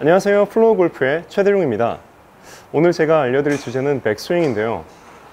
안녕하세요, 플로우 골프의 최대룡입니다. 오늘 제가 알려드릴 주제는 백스윙인데요.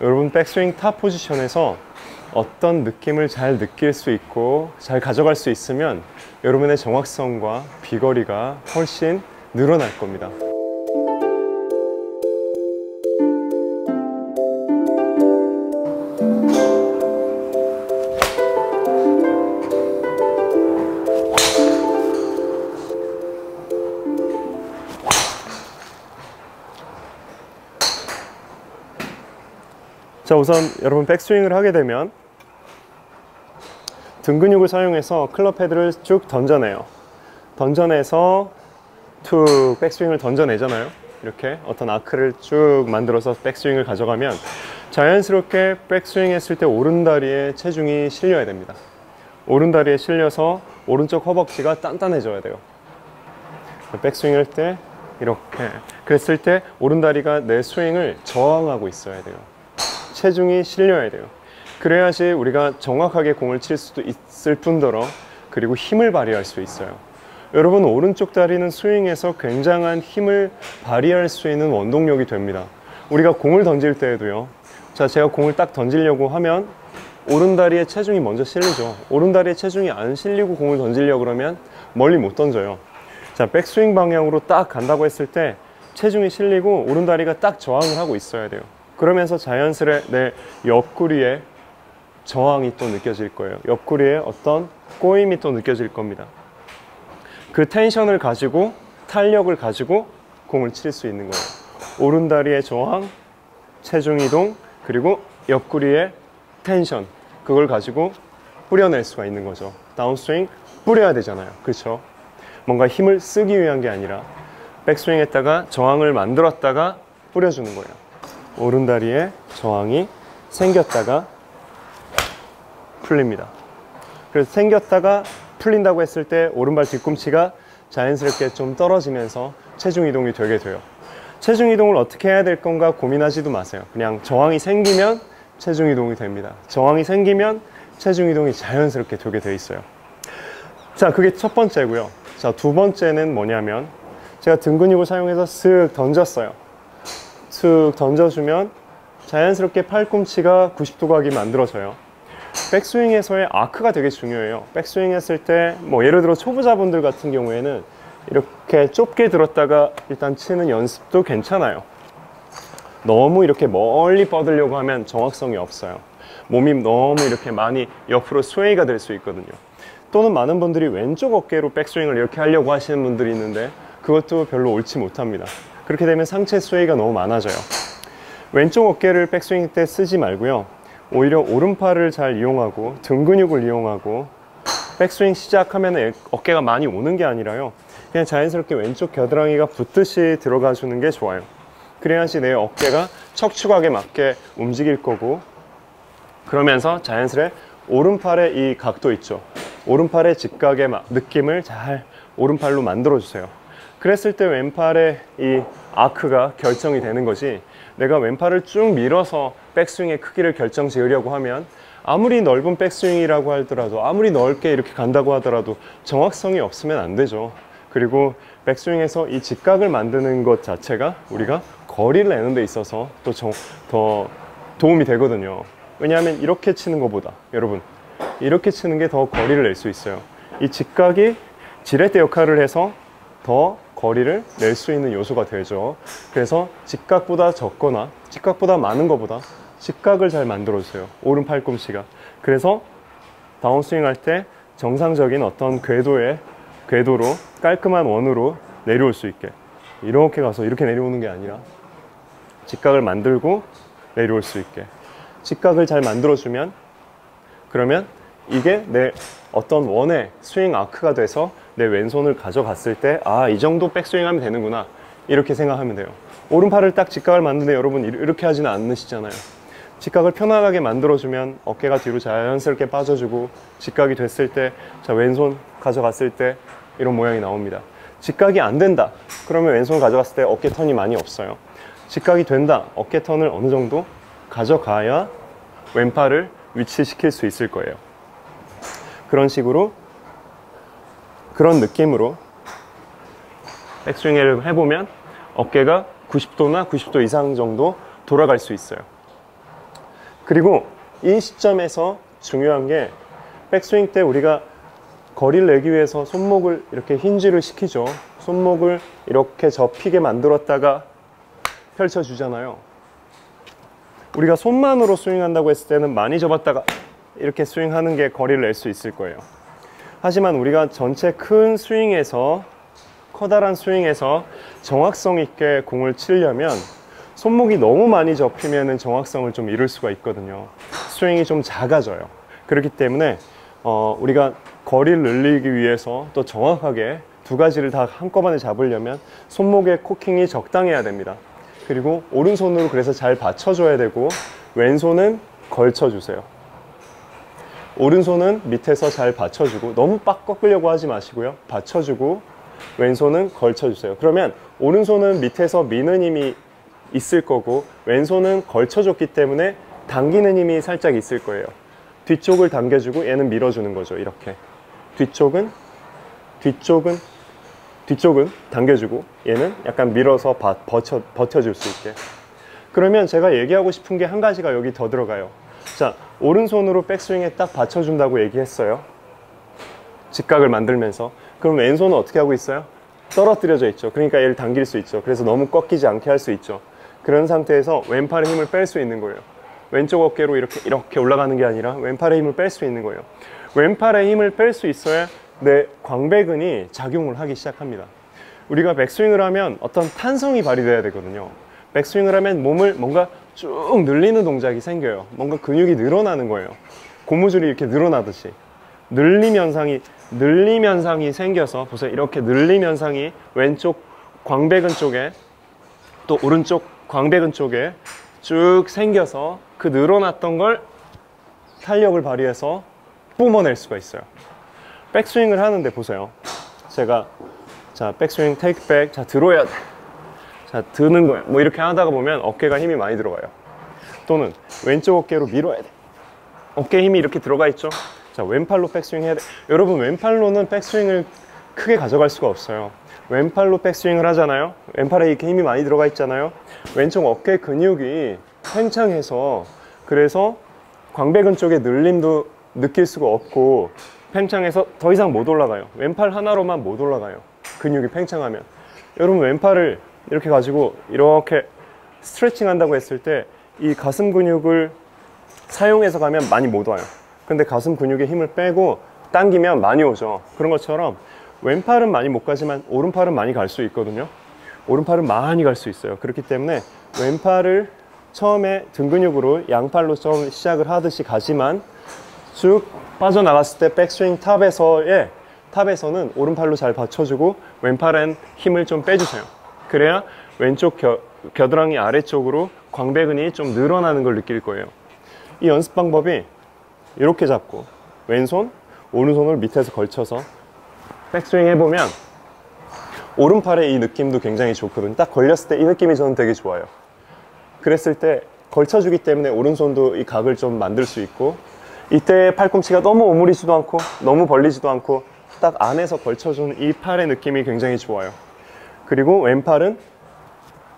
여러분, 백스윙 탑 포지션에서 어떤 느낌을 잘 느낄 수 있고 잘 가져갈 수 있으면 여러분의 정확성과 비거리가 훨씬 늘어날 겁니다. 자, 우선 여러분 백스윙을 하게 되면 등 근육을 사용해서 클럽 헤드를 쭉 던져내요. 던져내서 툭 백스윙을 던져내잖아요. 이렇게 어떤 아크를 쭉 만들어서 백스윙을 가져가면 자연스럽게 백스윙 했을 때 오른다리에 체중이 실려야 됩니다. 오른다리에 실려서 오른쪽 허벅지가 단단해져야 돼요. 백스윙 할 때 이렇게 그랬을 때 오른다리가 내 스윙을 저항하고 있어야 돼요. 체중이 실려야 돼요. 그래야지 우리가 정확하게 공을 칠 수도 있을 뿐더러 그리고 힘을 발휘할 수 있어요. 여러분, 오른쪽 다리는 스윙에서 굉장한 힘을 발휘할 수 있는 원동력이 됩니다. 우리가 공을 던질 때에도요. 자, 제가 공을 딱 던지려고 하면 오른다리에 체중이 먼저 실리죠. 오른다리에 체중이 안 실리고 공을 던지려고 그러면 멀리 못 던져요. 자, 백스윙 방향으로 딱 간다고 했을 때 체중이 실리고 오른다리가 딱 저항을 하고 있어야 돼요. 그러면서 자연스레 내 옆구리에 저항이 또 느껴질 거예요. 옆구리에 어떤 꼬임이 또 느껴질 겁니다. 그 텐션을 가지고 탄력을 가지고 공을 칠 수 있는 거예요. 오른다리의 저항, 체중 이동, 그리고 옆구리의 텐션, 그걸 가지고 뿌려낼 수가 있는 거죠. 다운스윙 뿌려야 되잖아요. 그렇죠? 뭔가 힘을 쓰기 위한 게 아니라 백스윙 했다가 저항을 만들었다가 뿌려주는 거예요. 오른다리에 저항이 생겼다가 풀립니다. 그래서 생겼다가 풀린다고 했을 때 오른발 뒤꿈치가 자연스럽게 좀 떨어지면서 체중 이동이 되게 돼요. 체중 이동을 어떻게 해야 될 건가 고민하지도 마세요. 그냥 저항이 생기면 체중 이동이 됩니다. 저항이 생기면 체중 이동이 자연스럽게 되게 돼 있어요. 자, 그게 첫 번째고요. 자, 두 번째는 뭐냐면 제가 등 근육을 사용해서 쓱 던졌어요. 쓱 던져주면 자연스럽게 팔꿈치가 90도 각이 만들어져요. 백스윙에서의 아크가 되게 중요해요. 백스윙 했을 때 뭐 예를 들어 초보자분들 같은 경우에는 이렇게 좁게 들었다가 일단 치는 연습도 괜찮아요. 너무 이렇게 멀리 뻗으려고 하면 정확성이 없어요. 몸이 너무 이렇게 많이 옆으로 스웨이가 될 수 있거든요. 또는 많은 분들이 왼쪽 어깨로 백스윙을 이렇게 하려고 하시는 분들이 있는데 그것도 별로 옳지 못합니다. 그렇게 되면 상체 스웨이가 너무 많아져요. 왼쪽 어깨를 백스윙 때 쓰지 말고요. 오히려 오른팔을 잘 이용하고 등 근육을 이용하고 백스윙 시작하면 어깨가 많이 오는 게 아니라요. 그냥 자연스럽게 왼쪽 겨드랑이가 붙듯이 들어가 주는 게 좋아요. 그래야지 내 어깨가 척추각에 맞게 움직일 거고 그러면서 자연스레 오른팔의 이 각도 있죠. 오른팔의 직각의 느낌을 잘 오른팔로 만들어 주세요. 그랬을 때 왼팔의 이 아크가 결정이 되는 거지 내가 왼팔을 쭉 밀어서 백스윙의 크기를 결정 지으려고 하면 아무리 넓은 백스윙이라고 하더라도 아무리 넓게 이렇게 간다고 하더라도 정확성이 없으면 안 되죠. 그리고 백스윙에서 이 직각을 만드는 것 자체가 우리가 거리를 내는 데 있어서 또 더 도움이 되거든요. 왜냐하면 이렇게 치는 것보다 여러분 이렇게 치는 게 더 거리를 낼 수 있어요. 이 직각이 지렛대 역할을 해서 더 거리를 낼 수 있는 요소가 되죠. 그래서 직각보다 적거나 직각보다 많은 것보다 직각을 잘 만들어 주세요. 오른 팔꿈치가. 그래서 다운스윙 할 때 정상적인 어떤 궤도로 깔끔한 원으로 내려올 수 있게 이렇게 가서 이렇게 내려오는 게 아니라 직각을 만들고 내려올 수 있게 직각을 잘 만들어 주면 그러면 이게 내 어떤 원의 스윙 아크가 돼서 내 왼손을 가져갔을 때 아, 이 정도 백스윙 하면 되는구나 이렇게 생각하면 돼요. 오른팔을 딱 직각을 만드는데 여러분 이렇게 하지는 않으시잖아요. 직각을 편안하게 만들어주면 어깨가 뒤로 자연스럽게 빠져주고 직각이 됐을 때 자, 왼손 가져갔을 때 이런 모양이 나옵니다. 직각이 안 된다 그러면 왼손을 가져갔을 때 어깨 턴이 많이 없어요. 직각이 된다 어깨 턴을 어느 정도 가져가야 왼팔을 위치시킬 수 있을 거예요. 그런 식으로 그런 느낌으로 백스윙을 해보면 어깨가 90도나 90도 이상 정도 돌아갈 수 있어요. 그리고 이 시점에서 중요한 게 백스윙 때 우리가 거리를 내기 위해서 손목을 이렇게 힌지를 시키죠. 손목을 이렇게 접히게 만들었다가 펼쳐주잖아요. 우리가 손만으로 스윙한다고 했을 때는 많이 접었다가 이렇게 스윙하는 게 거리를 낼 수 있을 거예요. 하지만 우리가 전체 큰 스윙에서, 커다란 스윙에서 정확성 있게 공을 치려면 손목이 너무 많이 접히면 정확성을 좀 잃을 수가 있거든요. 스윙이 좀 작아져요. 그렇기 때문에 우리가 거리를 늘리기 위해서 또 정확하게 두 가지를 다 한꺼번에 잡으려면 손목의 코킹이 적당해야 됩니다. 그리고 오른손으로 그래서 잘 받쳐줘야 되고 왼손은 걸쳐주세요. 오른손은 밑에서 잘 받쳐주고 너무 빡 꺾으려고 하지 마시고요. 받쳐주고 왼손은 걸쳐주세요. 그러면 오른손은 밑에서 미는 힘이 있을 거고 왼손은 걸쳐줬기 때문에 당기는 힘이 살짝 있을 거예요. 뒤쪽을 당겨주고 얘는 밀어주는 거죠. 이렇게 뒤쪽은 당겨주고 얘는 약간 밀어서 버텨줄 수 있게. 그러면 제가 얘기하고 싶은 게 한 가지가 여기 더 들어가요. 자, 오른손으로 백스윙에 딱 받쳐준다고 얘기했어요. 직각을 만들면서. 그럼 왼손은 어떻게 하고 있어요? 떨어뜨려져 있죠. 그러니까 얘를 당길 수 있죠. 그래서 너무 꺾이지 않게 할 수 있죠. 그런 상태에서 왼팔의 힘을 뺄 수 있는 거예요. 왼쪽 어깨로 이렇게 올라가는 게 아니라 왼팔의 힘을 뺄 수 있는 거예요. 왼팔의 힘을 뺄 수 있어야 내 광배근이 작용을 하기 시작합니다. 우리가 백스윙을 하면 어떤 탄성이 발휘돼야 되거든요. 백스윙을 하면 몸을 뭔가 쭉 늘리는 동작이 생겨요. 뭔가 근육이 늘어나는 거예요. 고무줄이 이렇게 늘어나듯이 늘림 현상이 생겨서 보세요. 이렇게 늘림 현상이 왼쪽 광배근 쪽에 또 오른쪽 광배근 쪽에 쭉 생겨서 그 늘어났던 걸 탄력을 발휘해서 뿜어낼 수가 있어요. 백스윙을 하는데 보세요. 제가 자 백스윙 테이크 백, 자 들어야 돼. 자 드는 거예요. 뭐 이렇게 하다가 보면 어깨가 힘이 많이 들어가요. 또는 왼쪽 어깨로 밀어야 돼. 어깨에 힘이 이렇게 들어가 있죠. 자 왼팔로 백스윙 해야 돼. 여러분 왼팔로는 백스윙을 크게 가져갈 수가 없어요. 왼팔로 백스윙을 하잖아요. 왼팔에 이렇게 힘이 많이 들어가 있잖아요. 왼쪽 어깨 근육이 팽창해서 그래서 광배근 쪽에 늘림도 느낄 수가 없고 팽창해서 더 이상 못 올라가요. 왼팔 하나로만 못 올라가요. 근육이 팽창하면. 여러분 왼팔을 이렇게 가지고 이렇게 스트레칭 한다고 했을 때 이 가슴 근육을 사용해서 가면 많이 못 와요. 근데 가슴 근육에 힘을 빼고 당기면 많이 오죠. 그런 것처럼 왼팔은 많이 못 가지만 오른팔은 많이 갈 수 있거든요. 오른팔은 많이 갈 수 있어요. 그렇기 때문에 왼팔을 처음에 등 근육으로 양팔로 처음 시작을 하듯이 가지만 쭉 빠져나갔을 때 백스윙 탑에서는 오른팔로 잘 받쳐주고 왼팔엔 힘을 좀 빼주세요. 그래야 왼쪽 겨드랑이 아래쪽으로 광배근이 좀 늘어나는 걸 느낄 거예요. 이 연습 방법이 이렇게 잡고 왼손, 오른손을 밑에서 걸쳐서 백스윙 해보면 오른팔의 이 느낌도 굉장히 좋거든요. 딱 걸렸을 때 이 느낌이 저는 되게 좋아요. 그랬을 때 걸쳐주기 때문에 오른손도 이 각을 좀 만들 수 있고 이때 팔꿈치가 너무 오므리지도 않고 너무 벌리지도 않고 딱 안에서 걸쳐주는 이 팔의 느낌이 굉장히 좋아요. 그리고 왼팔은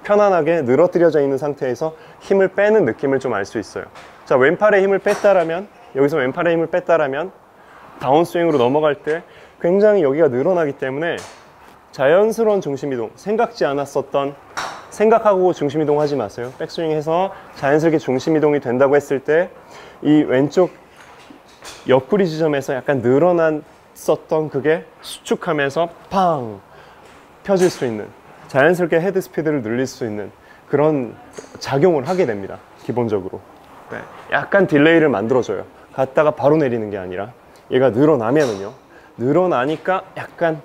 편안하게 늘어뜨려져 있는 상태에서 힘을 빼는 느낌을 좀 알 수 있어요. 자, 왼팔에 힘을 뺐다라면 여기서 왼팔에 힘을 뺐다라면 다운스윙으로 넘어갈 때 굉장히 여기가 늘어나기 때문에 자연스러운 중심이동, 생각하고 중심이동 하지 마세요. 백스윙해서 자연스럽게 중심이동이 된다고 했을 때 이 왼쪽 옆구리 지점에서 약간 늘어났었던 그게 수축하면서 팡 펴질 수 있는, 자연스럽게 헤드 스피드를 늘릴 수 있는 그런 작용을 하게 됩니다. 기본적으로. 네. 약간 딜레이를 만들어줘요. 갔다가 바로 내리는 게 아니라 얘가 늘어나면은요, 늘어나니까 약간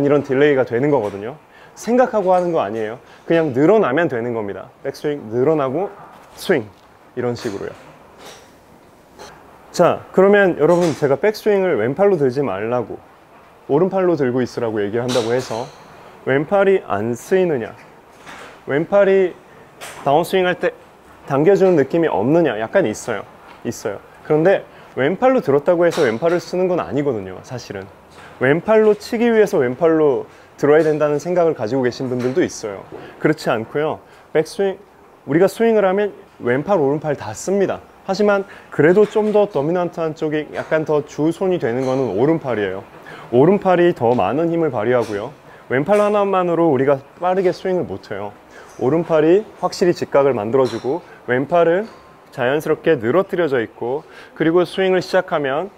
이런 딜레이가 되는 거거든요. 생각하고 하는 거 아니에요. 그냥 늘어나면 되는 겁니다. 백스윙 늘어나고 스윙, 이런 식으로요. 자, 그러면 여러분, 제가 백스윙을 왼팔로 들지 말라고 오른팔로 들고 있으라고 얘기를 한다고 해서 왼팔이 안 쓰이느냐, 왼팔이 다운스윙 할 때 당겨주는 느낌이 없느냐, 약간 있어요. 그런데 왼팔로 들었다고 해서 왼팔을 쓰는 건 아니거든요. 사실은 왼팔로 치기 위해서 왼팔로 들어야 된다는 생각을 가지고 계신 분들도 있어요. 그렇지 않고요. 백스윙, 우리가 스윙을 하면 왼팔, 오른팔 다 씁니다. 하지만 그래도 좀 더 도미넌트한 쪽이 약간 더 주손이 되는 거는 오른팔이에요. 오른팔이 더 많은 힘을 발휘하고요. 왼팔 하나만으로 우리가 빠르게 스윙을 못해요. 오른팔이 확실히 직각을 만들어주고 왼팔은 자연스럽게 늘어뜨려져 있고, 그리고 스윙을 시작하면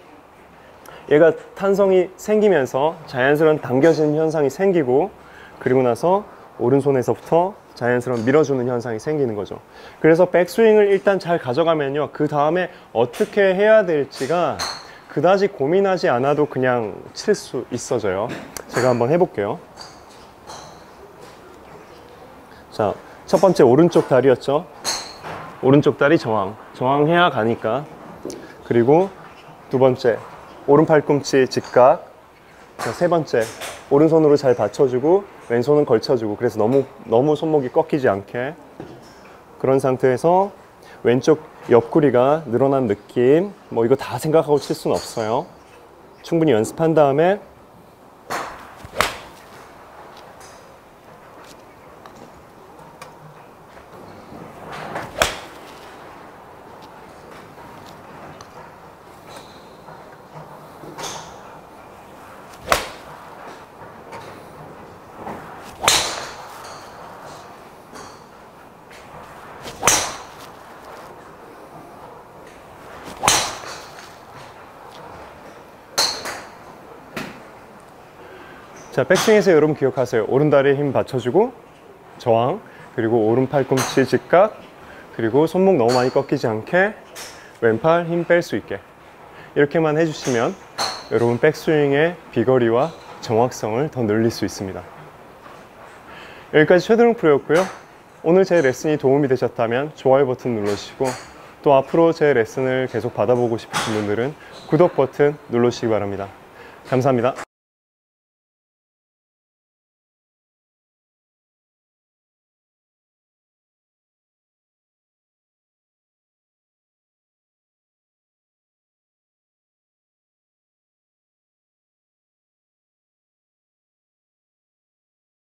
얘가 탄성이 생기면서 자연스러운 당겨지는 현상이 생기고, 그리고 나서 오른손에서부터 자연스러운 밀어주는 현상이 생기는 거죠. 그래서 백스윙을 일단 잘 가져가면요, 그 다음에 어떻게 해야 될지가 그다지 고민하지 않아도 그냥 칠 수 있어져요. 제가 한번 해볼게요. 자, 첫 번째 오른쪽 다리였죠. 오른쪽 다리 저항해야 가니까. 그리고 두 번째 오른 팔꿈치 직각. 자, 세 번째 오른손으로 잘 받쳐주고 왼손은 걸쳐주고, 그래서 너무 손목이 꺾이지 않게. 그런 상태에서 왼쪽 옆구리가 늘어난 느낌, 뭐 이거 다 생각하고 칠 수는 없어요. 충분히 연습한 다음에 자, 백스윙에서 여러분 기억하세요. 오른다리에 힘 받쳐주고 저항, 그리고 오른 팔꿈치 직각, 그리고 손목 너무 많이 꺾이지 않게 왼팔 힘 뺄 수 있게, 이렇게만 해주시면 여러분 백스윙의 비거리와 정확성을 더 늘릴 수 있습니다. 여기까지 최드롱 프로였고요. 오늘 제 레슨이 도움이 되셨다면 좋아요 버튼 눌러주시고, 또 앞으로 제 레슨을 계속 받아보고 싶으신 분들은 구독 버튼 눌러주시기 바랍니다. 감사합니다.